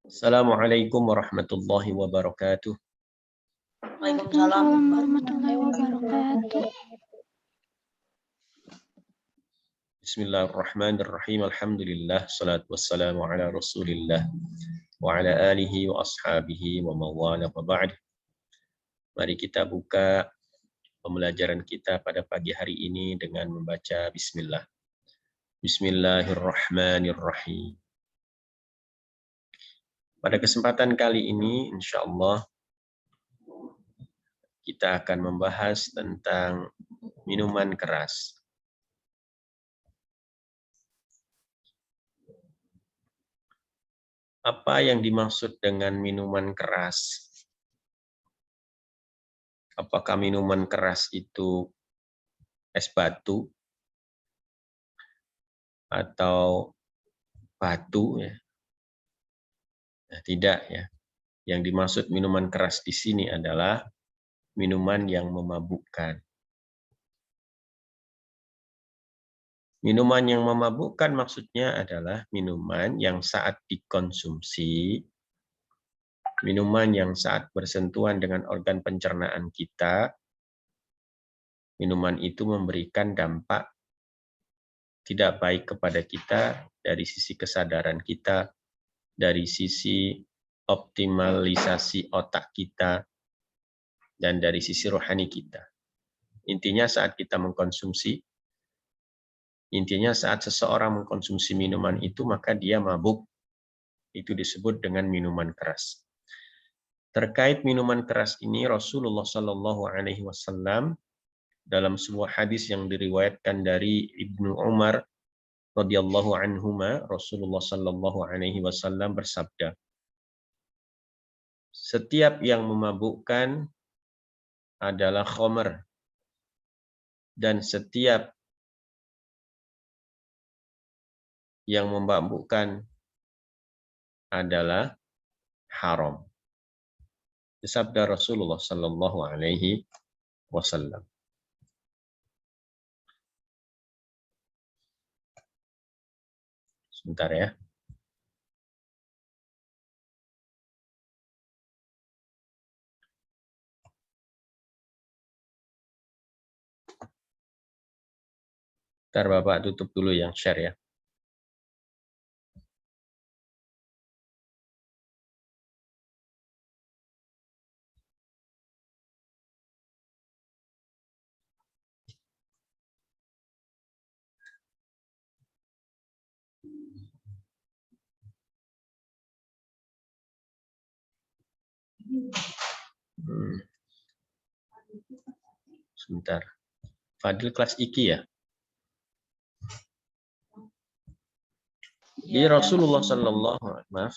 Assalamualaikum warahmatullahi wabarakatuh. Waalaikumsalam warahmatullahi wabarakatuh. Bismillahirrahmanirrahim. Alhamdulillah. Salatu wassalamu ala rasulillah. Wa ala alihi wa ashabihi wa mawala wa ba'd. Mari kita buka pembelajaran kita pada pagi hari ini dengan membaca Bismillah. Bismillahirrahmanirrahim. Pada kesempatan kali ini, insya Allah, kita akan membahas tentang minuman keras. Apa yang dimaksud dengan minuman keras? Apakah minuman keras itu es batu atau batu ya? Nah, tidak ya. Yang dimaksud minuman keras di sini adalah minuman yang memabukkan. Minuman yang memabukkan maksudnya adalah minuman yang saat dikonsumsi, minuman yang saat bersentuhan dengan organ pencernaan kita, minuman itu memberikan dampak tidak baik kepada kita dari sisi kesadaran kita, dari sisi optimalisasi otak kita, dan dari sisi rohani kita. Intinya saat kita mengkonsumsi, saat seseorang mengkonsumsi minuman itu, maka dia mabuk. Itu disebut dengan minuman keras. Terkait minuman keras ini, Rasulullah SAW dalam sebuah hadis yang diriwayatkan dari Ibnu Umar radhiyallahu anhuma, Rasulullah SAW bersabda, setiap yang memabukkan adalah khamr, dan setiap yang memabukkan adalah haram. Sabda Rasulullah SAW. Sebentar ya. Ntar Bapak tutup dulu yang share ya. Sebentar. Fadil kelas IKI ya? Di Rasulullah SAW, maaf.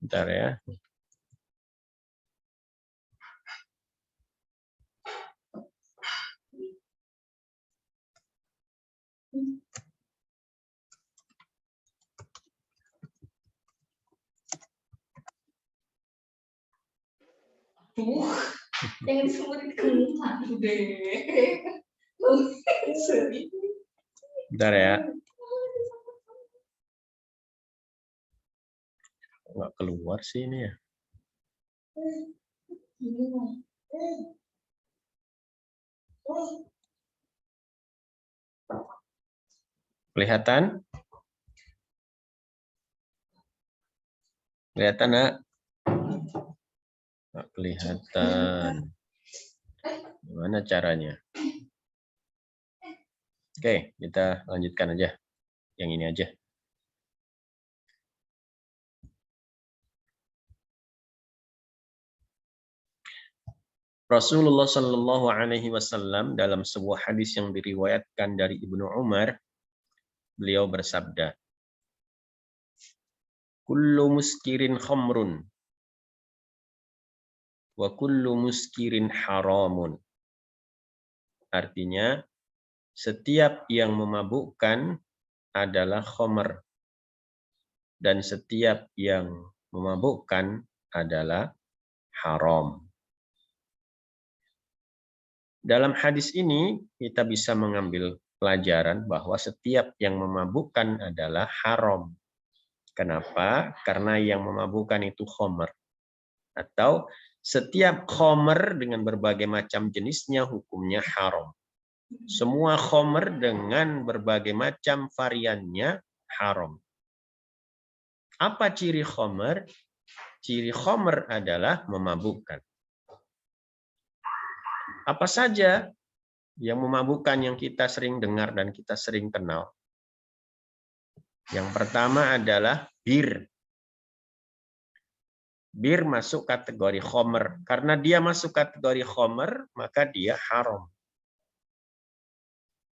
Bentar ya. Jangan disebutin keluhan deh. Bentar ya. Nggak keluar sih ini ya. Kelihatan? Kelihatan nak? Nggak kelihatan. Gimana caranya? Oke, kita lanjutkan aja. Yang ini aja. Rasulullah SAW dalam sebuah hadis yang diriwayatkan dari Ibnu Umar, beliau bersabda, kullu muskirin khamrun wa kullu muskirin haramun. Artinya, setiap yang memabukkan adalah khamr dan setiap yang memabukkan adalah haram. Dalam hadis ini kita bisa mengambil pelajaran bahwa setiap yang memabukkan adalah haram. Kenapa? Karena yang memabukkan itu khamr. Atau setiap khamr dengan berbagai macam jenisnya hukumnya haram. Semua khamr dengan berbagai macam variannya haram. Apa ciri khamr? Ciri khamr adalah memabukkan. Apa saja yang memabukkan yang kita sering dengar dan kita sering kenal? Yang pertama adalah bir. Bir masuk kategori khamr. Karena dia masuk kategori khamr, maka dia haram.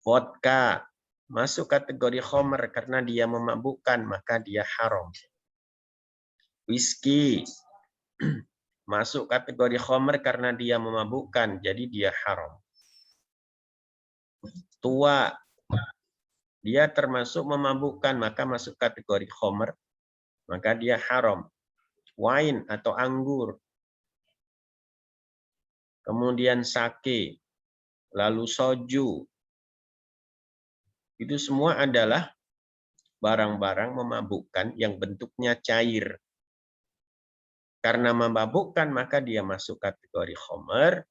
Vodka masuk kategori khamr karena dia memabukkan, maka dia haram. Whisky masuk kategori khamr karena dia memabukkan, jadi dia haram. Tua, dia termasuk memabukkan, maka masuk kategori khamr, maka dia haram. Wine atau anggur, kemudian sake, lalu soju, itu semua adalah barang-barang memabukkan yang bentuknya cair. Karena memabukkan, maka dia masuk kategori khamr,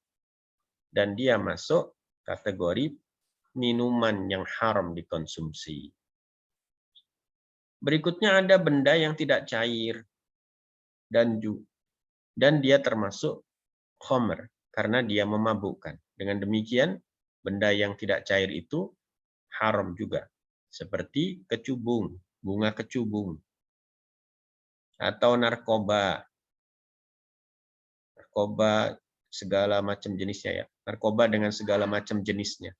dan dia masuk kategori minuman yang haram dikonsumsi. Berikutnya ada benda yang tidak cair, dan dia termasuk khamr, karena dia memabukkan. Dengan demikian, benda yang tidak cair itu haram juga. Seperti kecubung, bunga kecubung. Atau narkoba. Narkoba segala macam jenisnya ya. Narkoba dengan segala macam jenisnya.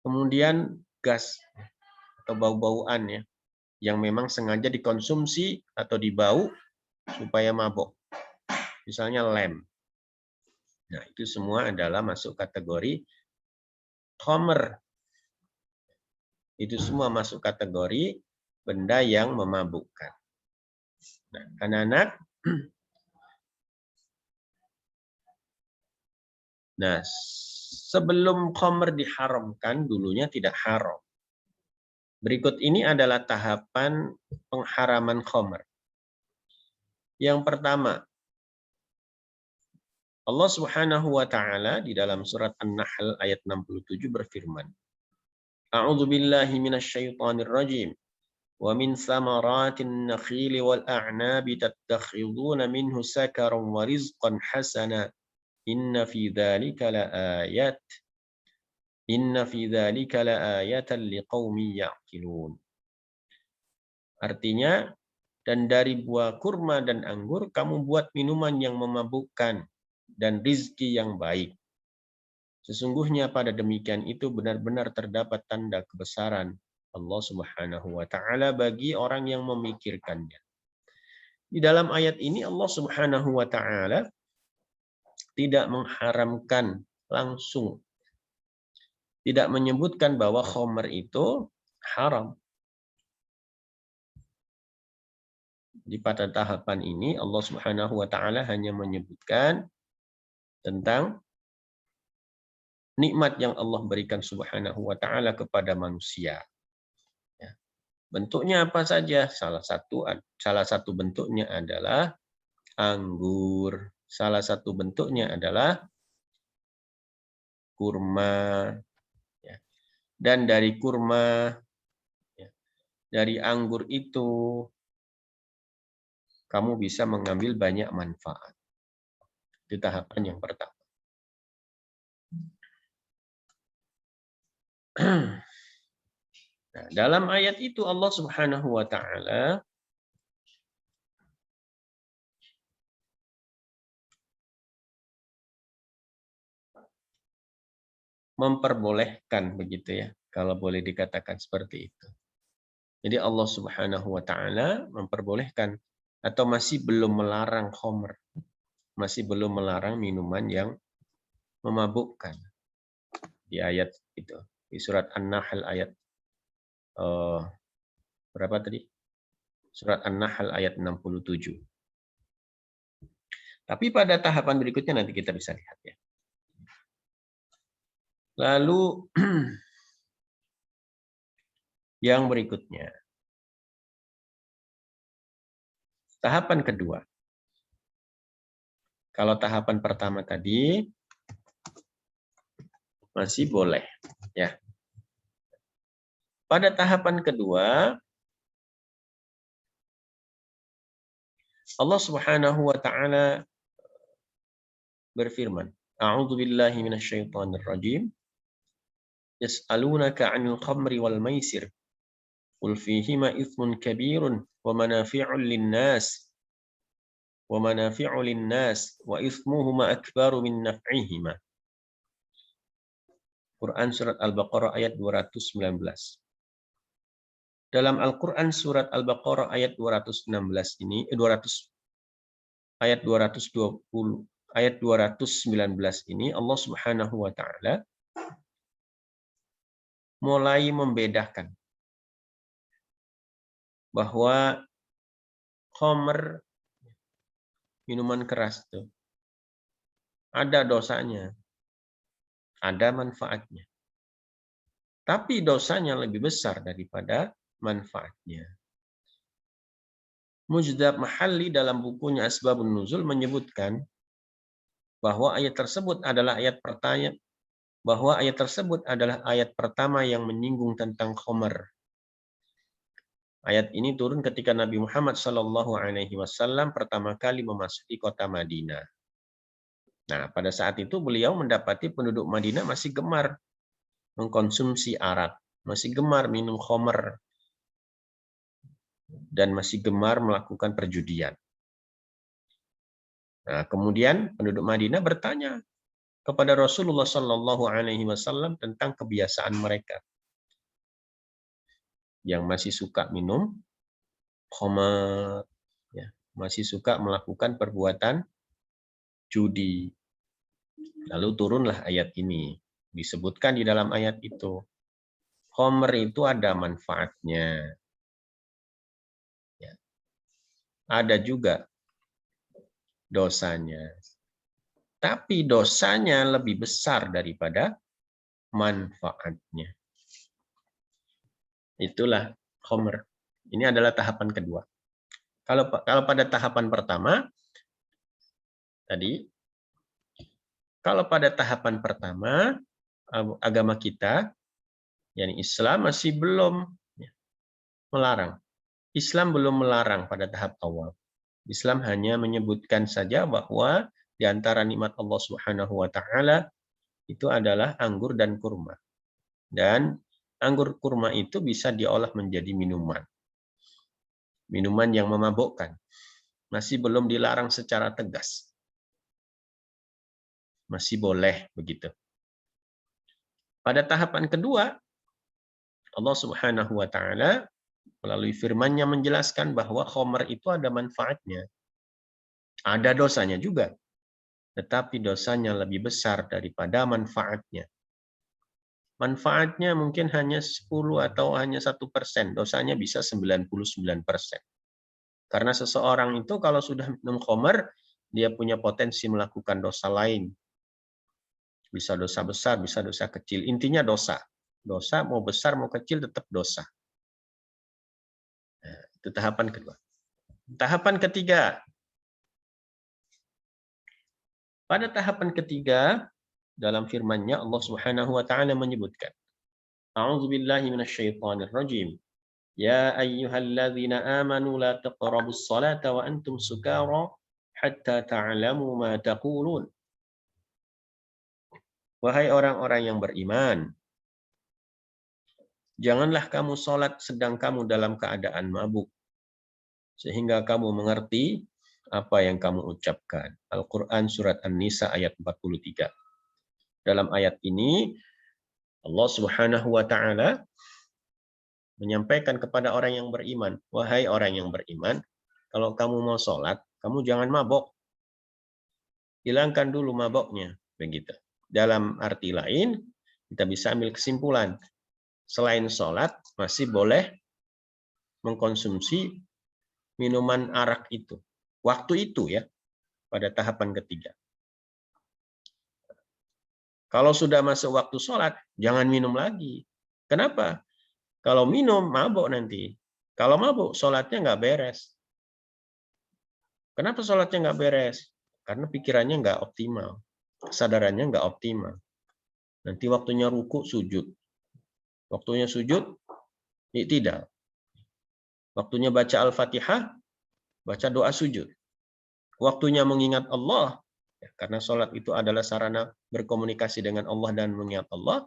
Kemudian gas atau bau-bauan ya. Yang memang sengaja dikonsumsi atau dibau supaya mabuk. Misalnya lem. Nah, itu semua adalah masuk kategori khamr. Itu semua masuk kategori benda yang memabukkan. Nah, anak-anak, nah, sebelum khamr diharamkan, dulunya tidak haram. Berikut ini adalah tahapan pengharaman khamr. Yang pertama, Allah Subhanahu wa taala di dalam surat An-Nahl ayat 67 berfirman, A'udzu billahi minasyaitonir rajim. Wa min samaratin nakhili wal a'nabi tattakhiduna minhu sakaran wa rizqan hasana. Inna fi dzalika laayat. Inna fi dzalika laayatan liqaumin ya'qilun. Artinya, dan dari buah kurma dan anggur kamu buat minuman yang memabukkan dan rizki yang baik. Sesungguhnya pada demikian itu benar-benar terdapat tanda kebesaran Allah Subhanahu wa taala bagi orang yang memikirkannya. Di dalam ayat ini Allah Subhanahu wa taala tidak mengharamkan langsung. Tidak menyebutkan bahwa khamr itu haram. Di pada tahapan ini Allah Subhanahu wa taala hanya menyebutkan tentang nikmat yang Allah berikan Subhanahu wa taala kepada manusia. Ya. Bentuknya apa saja? Salah satu bentuknya adalah anggur. Salah satu bentuknya adalah kurma. Ya. Dan dari kurma, ya, dari anggur itu kamu bisa mengambil banyak manfaat. Itu tahapan yang pertama. Nah, dalam ayat itu Allah Subhanahu wa taala memperbolehkan, begitu ya, kalau boleh dikatakan seperti itu. Jadi Allah Subhanahu wa taala memperbolehkan atau masih belum melarang khamr. Masih belum melarang minuman yang memabukkan. di ayat itu, di surat An-Nahl ayat berapa tadi? Surat An-Nahl ayat 67. Tapi pada tahapan berikutnya nanti kita bisa lihat ya. Lalu yang berikutnya, tahapan kedua. Kalau tahapan pertama tadi masih boleh, ya. Pada tahapan kedua, Allah Subhanahu wa taala berfirman, A'udzu billahi minasyaitonir rajim. Yas'alunaka 'anil khamri wal maisir. Qul fihima itsmun kabirun wa manafi'un lin-nas wa itsmuhuma akbaru min naf'ihima. Quran surat Al-Baqarah ayat 219. Dalam Al-Quran surat Al-Baqarah ayat 216 ini, ayat 220, ayat 219 ini Allah Subhanahu wa taala mulai membedakan bahwa khamr, minuman keras itu ada dosanya, ada manfaatnya. Tapi dosanya lebih besar daripada manfaatnya. Mujdab Mahalli dalam bukunya Asbabun Nuzul menyebutkan bahwa ayat tersebut adalah ayat pertama yang menyinggung tentang khamr. Ayat ini turun ketika Nabi Muhammad SAW pertama kali memasuki kota Madinah. Nah, pada saat itu beliau mendapati penduduk Madinah masih gemar mengkonsumsi arak, masih gemar minum khamr, dan masih gemar melakukan perjudian. Nah, kemudian penduduk Madinah bertanya kepada Rasulullah SAW tentang kebiasaan mereka yang masih suka minum khamr, ya, masih suka melakukan perbuatan judi. Lalu turunlah ayat ini. Disebutkan di dalam ayat itu, khamr itu ada manfaatnya. Ya. Ada juga dosanya. Tapi dosanya lebih besar daripada manfaatnya. Itulah khamr. Ini adalah tahapan kedua. Kalau pada tahapan pertama tadi, kalau pada tahapan pertama agama kita, yakni Islam masih belum melarang. Islam belum melarang pada tahap awal. Islam hanya menyebutkan saja bahwa di antara nikmat Allah Subhanahu wa taala itu adalah anggur dan kurma. Dan anggur kurma itu bisa diolah menjadi minuman. Minuman yang memabukkan. Masih belum dilarang secara tegas. Masih boleh begitu. Pada tahapan kedua, Allah Subhanahu wa taala melalui firman-Nya menjelaskan bahwa khamr itu ada manfaatnya. Ada dosanya juga. Tetapi dosanya lebih besar daripada manfaatnya. Manfaatnya mungkin hanya 10 atau hanya 1%, dosanya bisa 99%. Karena seseorang itu kalau sudah minum khamr, dia punya potensi melakukan dosa lain. Bisa dosa besar, bisa dosa kecil. Intinya dosa. Dosa mau besar mau kecil tetap dosa. Nah, itu tahapan kedua. Tahapan ketiga. Pada tahapan ketiga, dalam firman-Nya Allah Subhanahu wa taala menyebutkan, A'udzu billahi minasyaitonir rajim. Ya ayyuhalladzina amanu la taqrabus salata wa antum sukara hatta ta'lamu ma taqulun. Wahai orang-orang yang beriman, janganlah kamu salat sedang kamu dalam keadaan mabuk, sehingga kamu mengerti apa yang kamu ucapkan. Al-Quran Surat An-Nisa ayat 43. Dalam ayat ini, Allah Subhanahu wa ta'ala menyampaikan kepada orang yang beriman, wahai orang yang beriman, kalau kamu mau sholat, kamu jangan mabok. Hilangkan dulu maboknya. Begitu. Dalam arti lain, Kita bisa ambil kesimpulan, selain sholat masih boleh mengkonsumsi minuman arak itu. Waktu itu ya, pada tahapan ketiga. Kalau sudah masuk waktu sholat, jangan minum lagi. Kenapa? Kalau minum, mabuk nanti. Kalau mabuk, sholatnya nggak beres. Kenapa sholatnya nggak beres? Karena pikirannya nggak optimal. Kesadarannya nggak optimal. Nanti waktunya ruku, sujud. Waktunya sujud, tidak. Waktunya baca Al-Fatihah, baca doa sujud. Waktunya mengingat Allah, karena sholat itu adalah sarana berkomunikasi dengan Allah dan mengingat Allah.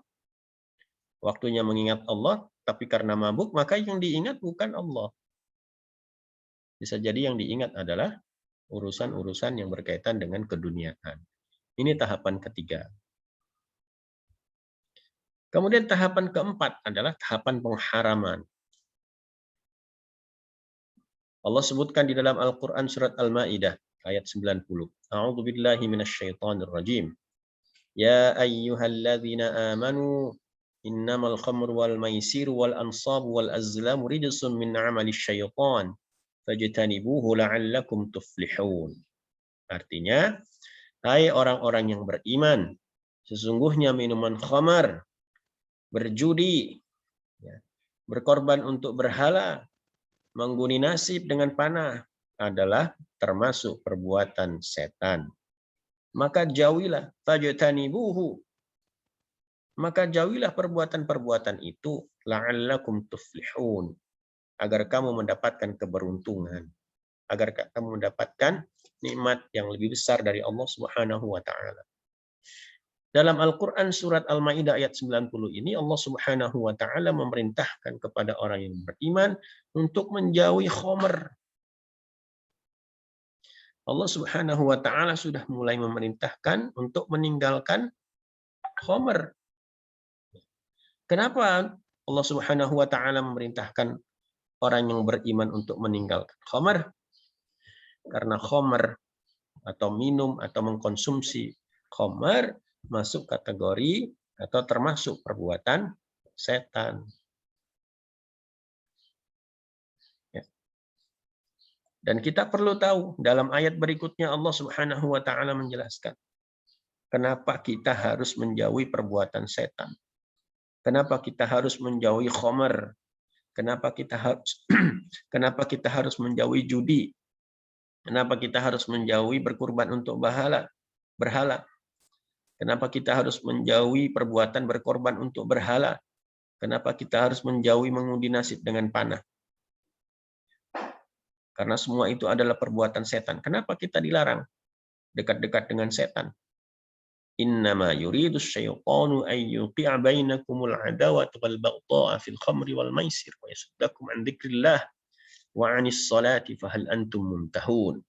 Waktunya mengingat Allah, tapi karena mabuk, maka yang diingat bukan Allah. Bisa jadi yang diingat adalah urusan-urusan yang berkaitan dengan keduniaan. Ini tahapan ketiga. Kemudian tahapan keempat adalah tahapan pengharaman. Allah sebutkan di dalam Al-Quran surat Al-Ma'idah ayat 90. A'udzu billahi minasyaitonir rajim. Ya ayyuhalladzina amanu innamal khamru wal maisiru wal ansabu wal azlamu rijsun min 'amali syaitan fajtanibuhu la'allakum tuflihun. Artinya, hai orang-orang yang beriman, sesungguhnya minuman khamar, berjudi, berkorban untuk berhala, mengguni nasib dengan panah adalah termasuk perbuatan setan. Maka jauhilah, fajtanibuhu. Maka jauhilah perbuatan-perbuatan itu, la'allakum tuflihun, agar kamu mendapatkan keberuntungan, agar kamu mendapatkan nikmat yang lebih besar dari Allah Subhanahu wa taala. Dalam Al-Quran surat Al-Ma'idah ayat 90 ini Allah Subhanahu wa taala memerintahkan kepada orang yang beriman untuk menjauhi khamr. Allah Subhanahu wa taala sudah mulai memerintahkan untuk meninggalkan khamr. Kenapa Allah Subhanahu wa taala memerintahkan orang yang beriman untuk meninggalkan khamr? Karena khamr atau minum atau mengkonsumsi khamr masuk kategori atau termasuk perbuatan setan. Ya. Dan kita perlu tahu dalam ayat berikutnya Allah Subhanahu wa taala menjelaskan kenapa kita harus menjauhi perbuatan setan. Kenapa kita harus menjauhi khamr? Kenapa kita harus menjauhi judi? Kenapa kita harus menjauhi berkurban untuk berhala? Kenapa kita harus menjauhi perbuatan berkorban untuk berhala? Kenapa kita harus menjauhi mengundi nasib dengan panah? Karena semua itu adalah perbuatan setan. Kenapa kita dilarang dekat-dekat dengan setan? Innama yuridus syaitanu an yuqi'a bainakumul adawata wal baghdha'a fil khamri wal maisir wa yasuddakum an dzikrillah wa 'anis salati fahal antum muntahun.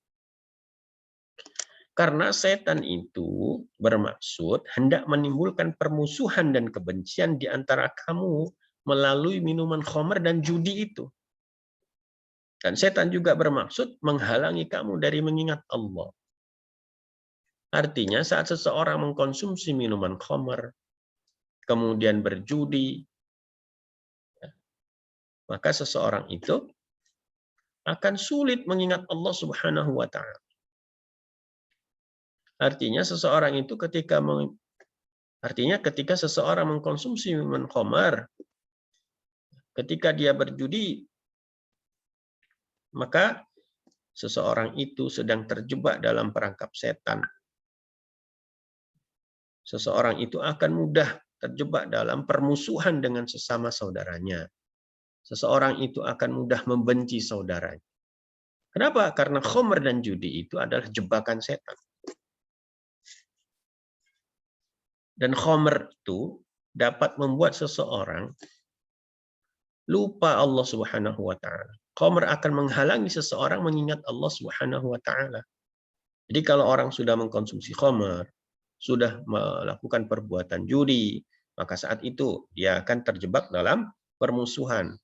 Karena setan itu bermaksud hendak menimbulkan permusuhan dan kebencian di antara kamu melalui minuman khamr dan judi itu. Dan setan juga bermaksud menghalangi kamu dari mengingat Allah. Artinya saat seseorang mengkonsumsi minuman khamr, kemudian berjudi, maka seseorang itu akan sulit mengingat Allah Subhanahu wa taala. Artinya ketika seseorang mengkonsumsi minuman khamar, ketika dia berjudi, maka seseorang itu sedang terjebak dalam perangkap setan. Seseorang itu akan mudah terjebak dalam permusuhan dengan sesama saudaranya. Seseorang itu akan mudah membenci saudaranya. Kenapa? Karena khamr dan judi itu adalah jebakan setan. Dan khamr itu dapat membuat seseorang lupa Allah Subhanahu wa taala. Khamr akan menghalangi seseorang mengingat Allah Subhanahu wa taala. Jadi kalau orang sudah mengkonsumsi khamr, sudah melakukan perbuatan judi, maka saat itu dia akan terjebak dalam permusuhan.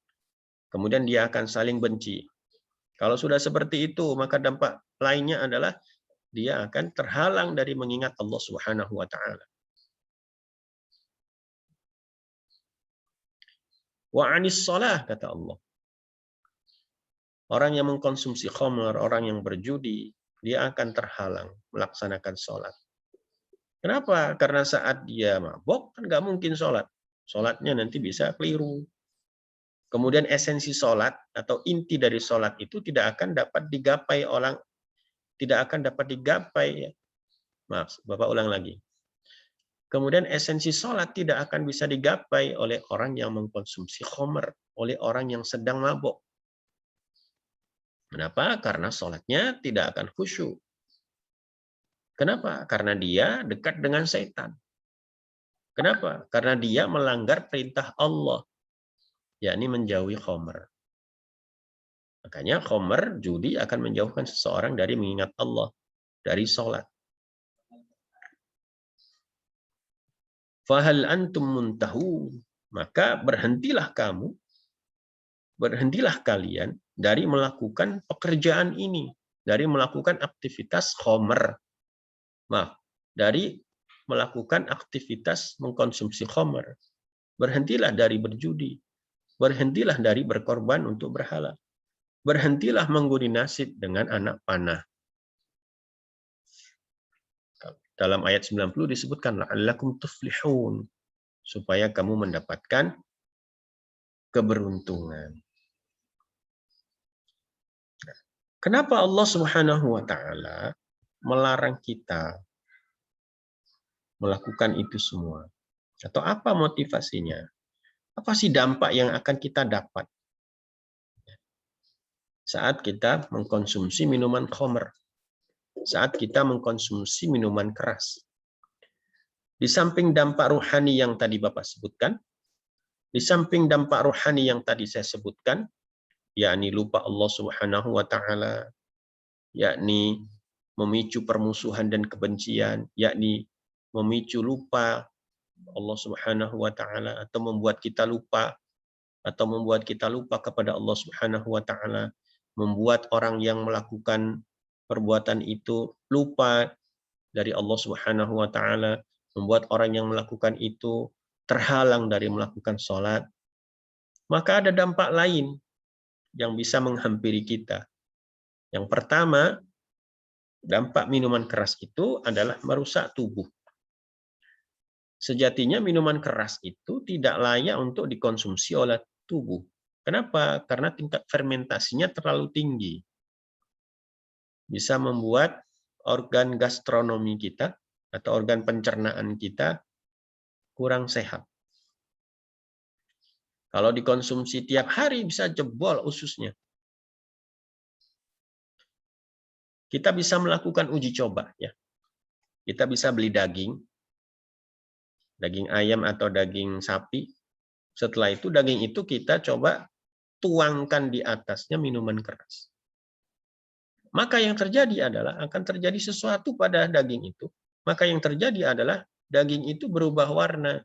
Kemudian dia akan saling benci. Kalau sudah seperti itu, maka dampak lainnya adalah dia akan terhalang dari mengingat Allah Subhanahu wa taala. Wa 'anis shalah, kata Allah. Orang yang mengkonsumsi khamr, orang yang berjudi, dia akan terhalang melaksanakan sholat. Kenapa? Karena saat dia mabok, kan nggak mungkin sholat. Sholatnya nanti bisa keliru. Kemudian esensi sholat atau inti dari sholat itu tidak akan dapat digapai orang, tidak akan dapat digapai. Maaf, Bapak ulang lagi. Kemudian esensi sholat tidak akan bisa digapai oleh orang yang mengkonsumsi khamr, oleh orang yang sedang mabok. Kenapa? Karena sholatnya tidak akan khusyuk. Kenapa? Karena dia dekat dengan setan. Kenapa? Karena dia melanggar perintah Allah, yakni menjauhi khamr. Makanya khamr, judi akan menjauhkan seseorang dari mengingat Allah, dari sholat. Fahal antum muntahun, maka berhentilah kamu, berhentilah kalian dari melakukan pekerjaan ini, dari melakukan aktivitas khamr. Maaf, dari melakukan aktivitas mengkonsumsi khamr. Berhentilah dari berjudi. Berhentilah dari berkorban untuk berhala. Berhentilah mengguni nasib dengan anak panah. Dalam ayat 90 disebutkan la'allakum tuflihun, supaya kamu mendapatkan keberuntungan. Kenapa Allah Subhanahu wa taala melarang kita melakukan itu semua? Atau apa motivasinya? Apa sih dampak yang akan kita dapat saat kita mengkonsumsi minuman khamr? Saat kita mengkonsumsi minuman keras. Di samping dampak ruhani yang tadi Bapak sebutkan, di samping dampak ruhani yang tadi saya sebutkan, yakni lupa Allah Subhanahu wa taala, yakni memicu permusuhan dan kebencian, yakni memicu lupa Allah Subhanahu wa taala, atau membuat kita lupa kepada Allah Subhanahu wa taala, membuat orang yang melakukan perbuatan itu lupa dari Allah Subhanahu wa taala, membuat orang yang melakukan itu terhalang dari melakukan sholat. Maka ada dampak lain yang bisa menghampiri kita. Yang pertama, dampak minuman keras itu adalah merusak tubuh. Sejatinya minuman keras itu tidak layak untuk dikonsumsi oleh tubuh. Kenapa? Karena tingkat fermentasinya terlalu tinggi. Bisa membuat organ gastronomi kita atau organ pencernaan kita kurang sehat. Kalau dikonsumsi tiap hari bisa jebol ususnya. Kita bisa melakukan uji coba, ya. Kita bisa beli daging ayam atau daging sapi. Setelah itu daging itu kita coba tuangkan di atasnya minuman keras. Maka yang terjadi adalah akan terjadi sesuatu pada daging itu. Maka yang terjadi adalah daging itu berubah warna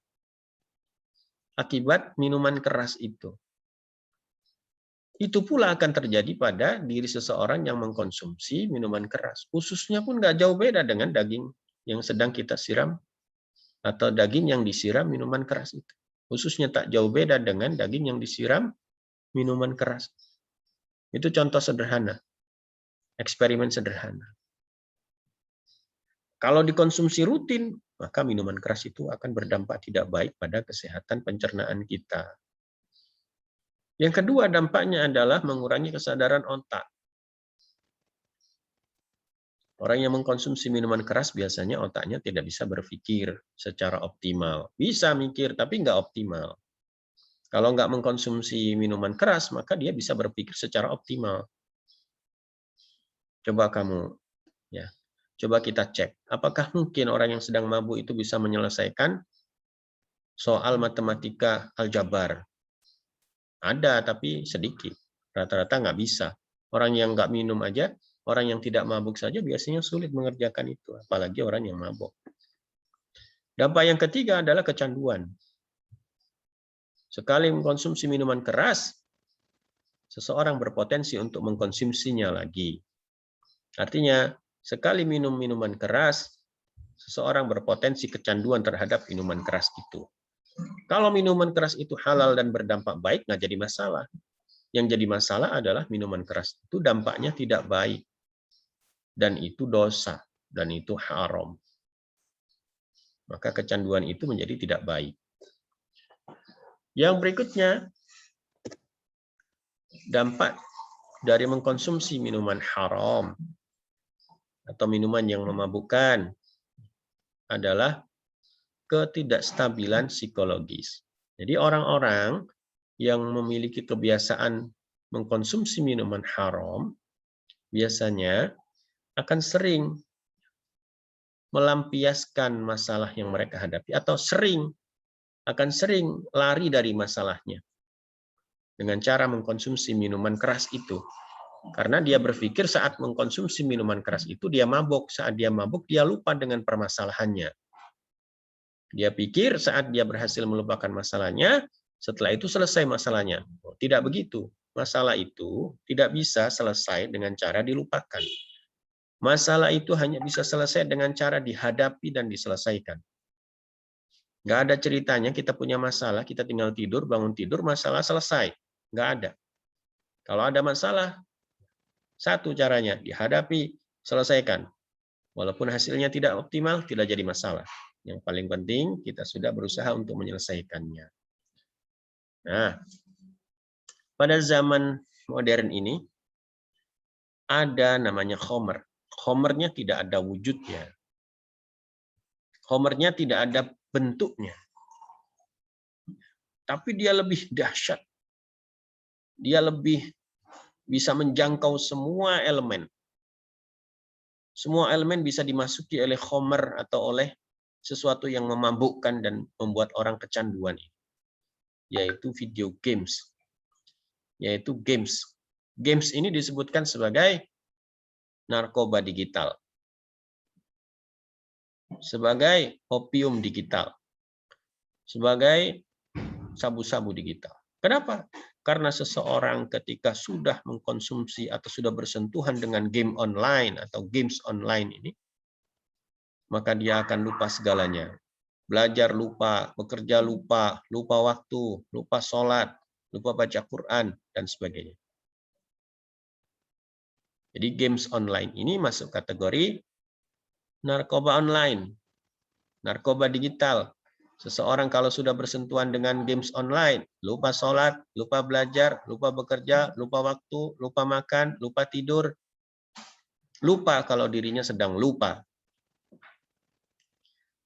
akibat minuman keras itu. Itu pula akan terjadi pada diri seseorang yang mengkonsumsi minuman keras. Ususnya pun nggak jauh beda dengan daging yang sedang kita siram atau daging yang disiram minuman keras itu. Ususnya tak jauh beda dengan daging yang disiram minuman keras. Itu contoh sederhana, eksperimen sederhana. Kalau dikonsumsi rutin, maka minuman keras itu akan berdampak tidak baik pada kesehatan pencernaan kita. Yang kedua dampaknya adalah mengurangi kesadaran otak. Orang yang mengkonsumsi minuman keras biasanya otaknya tidak bisa berpikir secara optimal. Bisa mikir, tapi nggak optimal. Kalau nggak mengkonsumsi minuman keras, maka dia bisa berpikir secara optimal. Coba kamu, ya, coba kita cek. Apakah mungkin orang yang sedang mabuk itu bisa menyelesaikan soal matematika aljabar? Ada, tapi sedikit. Rata-rata nggak bisa. Orang yang nggak minum aja, orang yang tidak mabuk saja biasanya sulit mengerjakan itu. Apalagi orang yang mabuk. Dampak yang ketiga adalah kecanduan. Sekali mengkonsumsi minuman keras, seseorang berpotensi untuk mengkonsumsinya lagi. Artinya, sekali minum minuman keras, seseorang berpotensi kecanduan terhadap minuman keras itu. Kalau minuman keras itu halal dan berdampak baik, nggak jadi masalah. Yang jadi masalah adalah minuman keras itu dampaknya tidak baik. Dan itu dosa. Dan itu haram. Maka kecanduan itu menjadi tidak baik. Yang berikutnya, dampak dari mengkonsumsi minuman haram atau minuman yang memabukkan adalah ketidakstabilan psikologis. Jadi orang-orang yang memiliki kebiasaan mengkonsumsi minuman haram biasanya akan sering melampiaskan masalah yang mereka hadapi atau akan sering lari dari masalahnya dengan cara mengkonsumsi minuman keras itu. Karena dia berpikir saat mengkonsumsi minuman keras itu dia mabuk, saat dia mabuk dia lupa dengan permasalahannya. Dia pikir saat dia berhasil melupakan masalahnya, setelah itu selesai masalahnya. Tidak begitu. Masalah itu tidak bisa selesai dengan cara dilupakan. Masalah itu hanya bisa selesai dengan cara dihadapi dan diselesaikan. Nggak ada ceritanya kita punya masalah, kita tinggal tidur, bangun tidur, masalah selesai. Nggak ada. Kalau ada masalah, satu caranya, dihadapi, selesaikan. Walaupun hasilnya tidak optimal, tidak jadi masalah. Yang paling penting, kita sudah berusaha untuk menyelesaikannya. Nah, pada zaman modern ini, ada namanya khomer. Khomernya tidak ada wujudnya. Khomernya tidak ada bentuknya. Tapi dia lebih dahsyat. Dia lebih bisa menjangkau semua elemen. Semua elemen bisa dimasuki oleh khomer atau oleh sesuatu yang memabukkan dan membuat orang kecanduan, yaitu video games. Yaitu games. Games ini disebutkan sebagai narkoba digital. Sebagai opium digital. Sebagai sabu-sabu digital. Kenapa? Karena seseorang ketika sudah mengkonsumsi atau sudah bersentuhan dengan game online atau games online ini, maka dia akan lupa segalanya. Belajar lupa, bekerja lupa, lupa waktu, lupa sholat, lupa baca Quran, dan sebagainya. Jadi games online ini masuk kategori narkoba online, narkoba digital. Seseorang kalau sudah bersentuhan dengan games online, lupa sholat, lupa belajar, lupa bekerja, lupa waktu, lupa makan, lupa tidur, lupa kalau dirinya sedang lupa.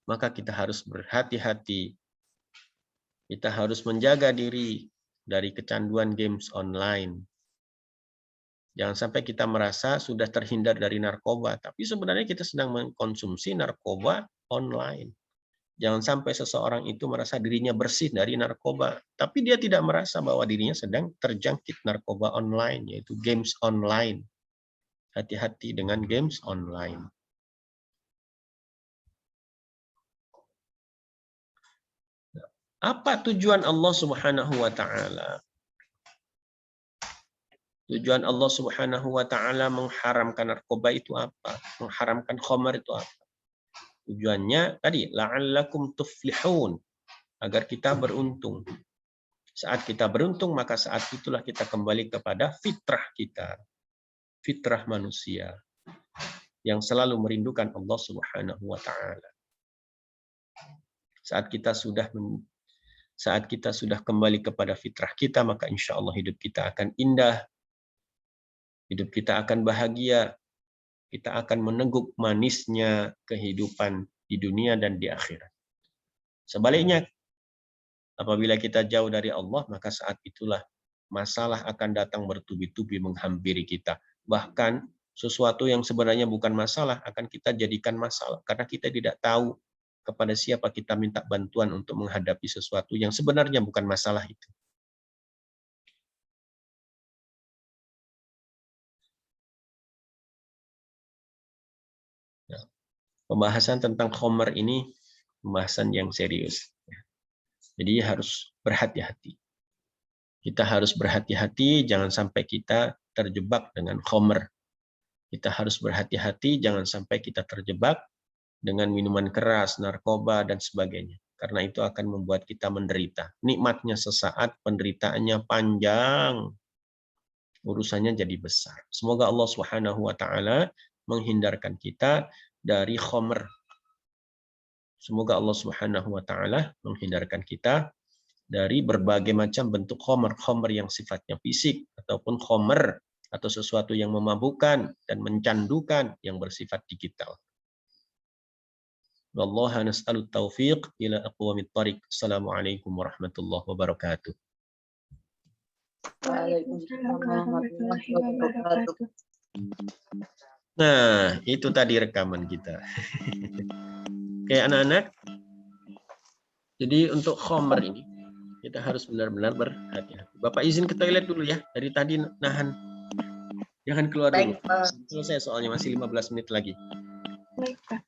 Maka kita harus berhati-hati. Kita harus menjaga diri dari kecanduan games online. Jangan sampai kita merasa sudah terhindar dari narkoba, tapi sebenarnya kita sedang mengkonsumsi narkoba online. Jangan sampai seseorang itu merasa dirinya bersih dari narkoba, tapi dia tidak merasa bahwa dirinya sedang terjangkit narkoba online, yaitu games online. Hati-hati dengan games online. Apa tujuan Allah Subhanahu wa taala? Tujuan Allah Subhanahu wa taala mengharamkan narkoba itu apa? Mengharamkan khamar itu apa? Tujuannya tadi la'allakum tuflihun, agar kita beruntung. Saat kita beruntung, maka saat itulah kita kembali kepada fitrah kita. Fitrah manusia yang selalu merindukan Allah Subhanahu wa taala. Saat kita sudah kembali kepada fitrah kita, maka insya Allah hidup kita akan indah, hidup kita akan bahagia, kita akan meneguk manisnya kehidupan di dunia dan di akhirat. Sebaliknya, apabila kita jauh dari Allah, maka saat itulah masalah akan datang bertubi-tubi menghampiri kita. Bahkan sesuatu yang sebenarnya bukan masalah akan kita jadikan masalah, karena kita tidak tahu kepada siapa kita minta bantuan untuk menghadapi sesuatu yang sebenarnya bukan masalah itu. Nah, pembahasan tentang khamar ini pembahasan yang serius. Jadi harus berhati-hati. Kita harus berhati-hati, jangan sampai kita terjebak dengan khamar. Kita harus berhati-hati, jangan sampai kita terjebak dengan minuman keras, narkoba, dan sebagainya. karena itu akan membuat kita menderita. Nikmatnya sesaat, penderitaannya panjang. Urusannya jadi besar. Semoga Allah Subhanahu wa taala menghindarkan kita dari khomer. Semoga Allah Subhanahu wa taala menghindarkan kita dari berbagai macam bentuk khomer, khomer yang sifatnya fisik ataupun khomer atau sesuatu yang memabukkan dan mencandukan yang bersifat digital. Wallahi nas'alut taufiq ila aqwamit thariq. Assalamualaikum warahmatullahi wabarakatuh. Waalaikumsalam warahmatullahi wabarakatuh. Nah, itu tadi rekaman kita. Oke, anak-anak. Jadi untuk khomer ini kita harus benar-benar berhati-hati. Bapak izin ke toilet dulu ya. Dari tadi nahan. Jangan keluar dulu. Baik, Pak. Selesai soalnya masih 15 menit lagi. Baik, Pak.